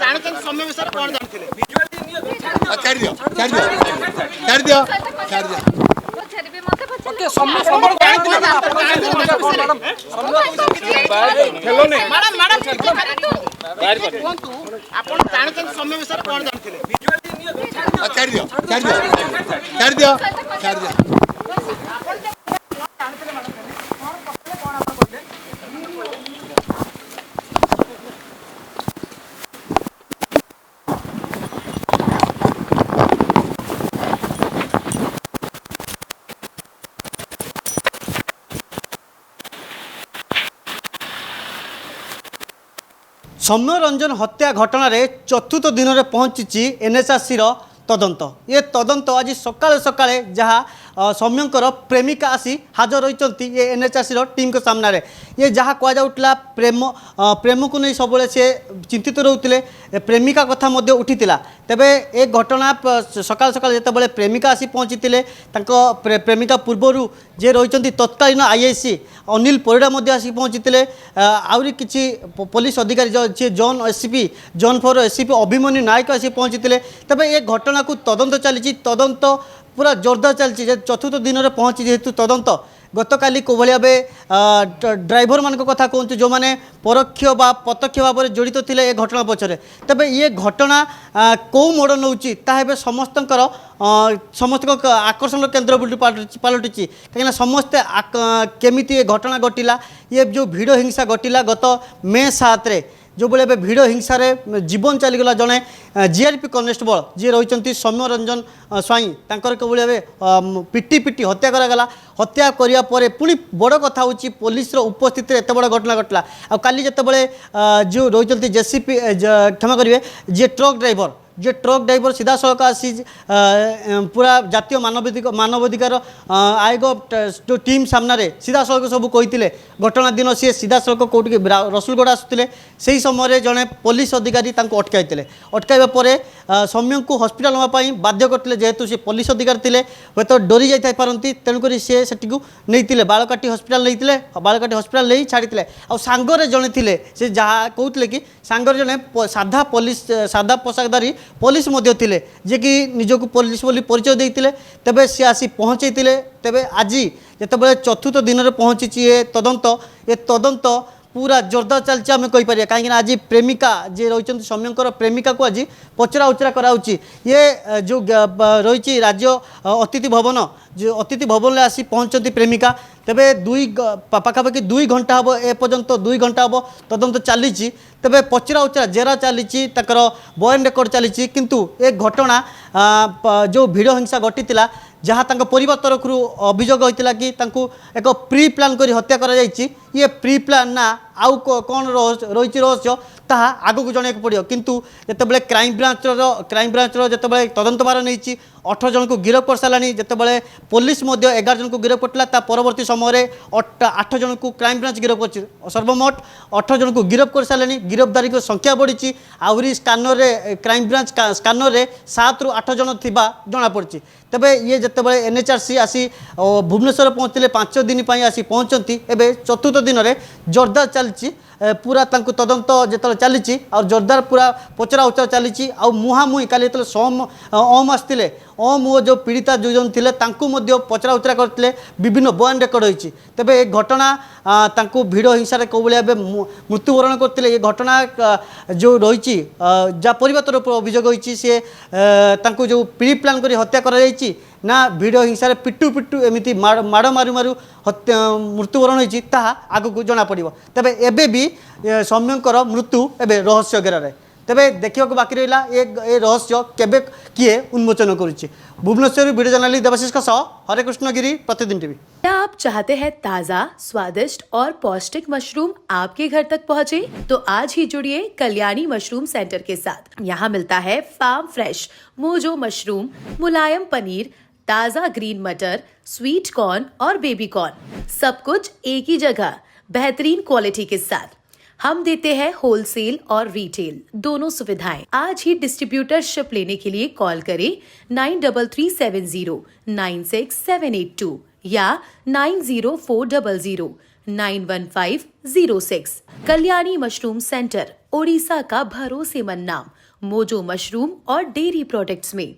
ଜାଣିଛନ୍ତି ସୌମ୍ୟ ବିଷୟରେ କଣ ଜାଣିଥିଲେ? ଛାଡ଼ି ଦିଅ ଛାଡ଼ି ଦିଅ ଛାଡ଼ି ଦିଅ ଛାଡ଼ି ଦିଅ କୁହନ୍ତୁ ଆପଣ ଜାଣିଛନ୍ତି ସୌମ୍ୟ ବିଷୟରେ କଣ ଜାଣିଥିଲେ? ଛାଡ଼ି ଦିଅ ଛାଡ଼ି ଦିଅ ଛାଡ଼ି ଦିଅ ଛାଡ଼ି ଦିଅ सौम्य रंजन हत्या घटना रे चतुर्थ दिन में पहुंची एनएचआरसी तदंत ये तदंत आज सकाଳେ सकाଳେ जहाँ सौम्यंकर प्रेमिका आसी हाजर रही ये एनएचआरसी टीम के सामने ये जहाँ कहुला प्रेम प्रेम को नहीं सब से चिंतित रोते प्रेमिका कथा उठी तेबे एक घटना सकाल सकाल जिते प्रेमिका आसी पहुँची प्रेमिका पूर्वर जे रही तत्कालीन आईआईसी अनिल परिड़ा आसी पहुँची आहरी किसी पुलिस अधिकारी J John SCP John 4 SCP Abhimanyu Nayak आसी पहुँची तेबे ये घटना को तदंत चली तदंत पूरा जोरदार चलती चतुर्थ दिन में पहुँची जेहेतु तदंत गतकाली को भाई भाव ड्राइवर मान कथा कहतु जो मैंने परोक्ष बा प्रत्यक्ष भाव में जड़ित थे ये घटना पछरे तेबे ये घटना कौ मोड़ नौ समस्त समस्त आकर्षण केन्द्र पलटि कहीं समस्ते केमिति ये घटना घटिला ये जो भिड़ हिंसा घटिला गत मे 7 जो भाई भिड़ हिंसा जीवन चलीगला जड़े जीआरपी कनेस्टेबल जी रही सौम्य रंजन स्वाई भाई पिटी पिटी हत्या करागला हत्या करने पुणी बड़ कथा हूँ पुलिस उपस्थित एत बड़ घटना घटला आली जिते जो रही जेसीपी क्षमा करेंगे जी ट्रक ड्राइवर जे ट्रक ड्राइवर सीधा सड़क आसी पूरा जातीय मानवाधिकार आयोग जो टीम सामने सीधा सड़क सब कही घटना दिन सी सीधा सड़क कौटी रसुलगढ़ आसुले से समय जड़े पुलिस अधिकारी अटकाई अटकाइबा सौम्य को हस्पिटाल नापी बाध्य करते जेहेतु सी पुलिस अधिकारी थे हे तो डरी जापारती तेणुक सी से नहीं बालकाटी हस्पिटाल नहीं बालकाटी हस्पिटाल नहीं छाड़ी आंगरे जड़े थे से जहाँ कहते कि सांगरे जड़े साधा पुलिस साधा पोशाकधारी पुलिस थे जे कि निजक पुलिस बोली परिचय देते तेबे सी आसी पहुँचे तेबे आज जिते चतुर्थ दिन में पहुँची ये तदंत पूरा जोरदार चलती आम कहीपर कहीं आज प्रेमिका जे रही सौम्यंकर प्रेमिका को आज पचरा उचरा कराऊँची ये जो रही राज्य अतिथि भवन जो अतिथि भवन में आसी पहुँचती प्रेमिका तेबे पाखापाखि 2 घंटा हम एपर्यंत 2 घंटा हम तदंत चली तेबे पचरा उचरा जेरा चली बयान रेकर्ड चली किंतु एक घटना जो भिड़ हिंसा घटीला जहाँ परिवार तरफ अभियोग होता कि एक प्री प्लान कर हत्या कर ये प्री प्लान ना आउ कौन रही रहस्य ताहा आग को जन पड़ो किंतु जिते क्राइम ब्रांचर जिते तदंतभार नहीं 18 जन को गिरफ्त कर सारा जिते पुलिस 11 जन को गिरफ्त करता परवर्ती समय 8 जन को क्राइम ब्रांच गिरफ्त कर सर्वमोट 18 जन को गिरफ्त कर सारे गिरफ्तारी की संख्या बढ़ी आहरी स्कानर क्राइम ब्रांच स्कानर 7 ରୁ 8 जन थी जमापड़ी तेबे ये जिते एनएचआरसी आसी भुवनेश्वर पहुँचते 5 दिन आसी पहुँचती एवं चतुर्थ दिन में जोरदार चलती पूरा तदंत जो चली और जोरदार पूरा पचरा उचरा चली मुहांमुही काली ओम आसते ओम वो जो पीड़िता जो जन थे पचरा उचरा करते विभिन्न बयान रेकर्ड होती तेबे एक घटना भिड़ हिंसा कौ भाव मृत्युवरण करते ये घटना जो रही जहाँ परिवार तरफ अभियोग होती सी जो प्री प्लान कर हत्या कर ना भिड़ हिंसा पिटु पिटु एमती माड़ मारू मारू हत्या मृत्युवरण होती आग को जमापड़ तेबे एबे भी सौम्यंकर मृत्यु एबे रहस्य घेर तेबे देखा बाकी रहा ये रहस्य केबे किए उन्मोचन करुच्ची भुवनेश्वर वीडियो जर्नलिस्ट देवाशीष का सह हरे कृष्ण गिरी प्रतिदिन टीवी। क्या आप चाहते हैं ताज़ा स्वादिष्ट और पौष्टिक मशरूम आपके घर तक पहुंचे? तो आज ही जुड़िए कल्याणी मशरूम सेंटर के साथ। यहाँ मिलता है फार्म फ्रेश मोजो मशरूम, मुलायम पनीर, ताज़ा ग्रीन मटर, स्वीट कॉर्न और बेबी कॉर्न, सब कुछ एक ही जगह बेहतरीन क्वालिटी के साथ। हम देते हैं होलसेल और रिटेल दोनों सुविधाएं। आज ही डिस्ट्रीब्यूटरशिप लेने के लिए कॉल करें 9337096782 या 9040091506। कल्याणी मशरूम सेंटर, ओडिशा का भरोसेमंद नाम मोजो मशरूम और डेयरी प्रोडक्ट्स में।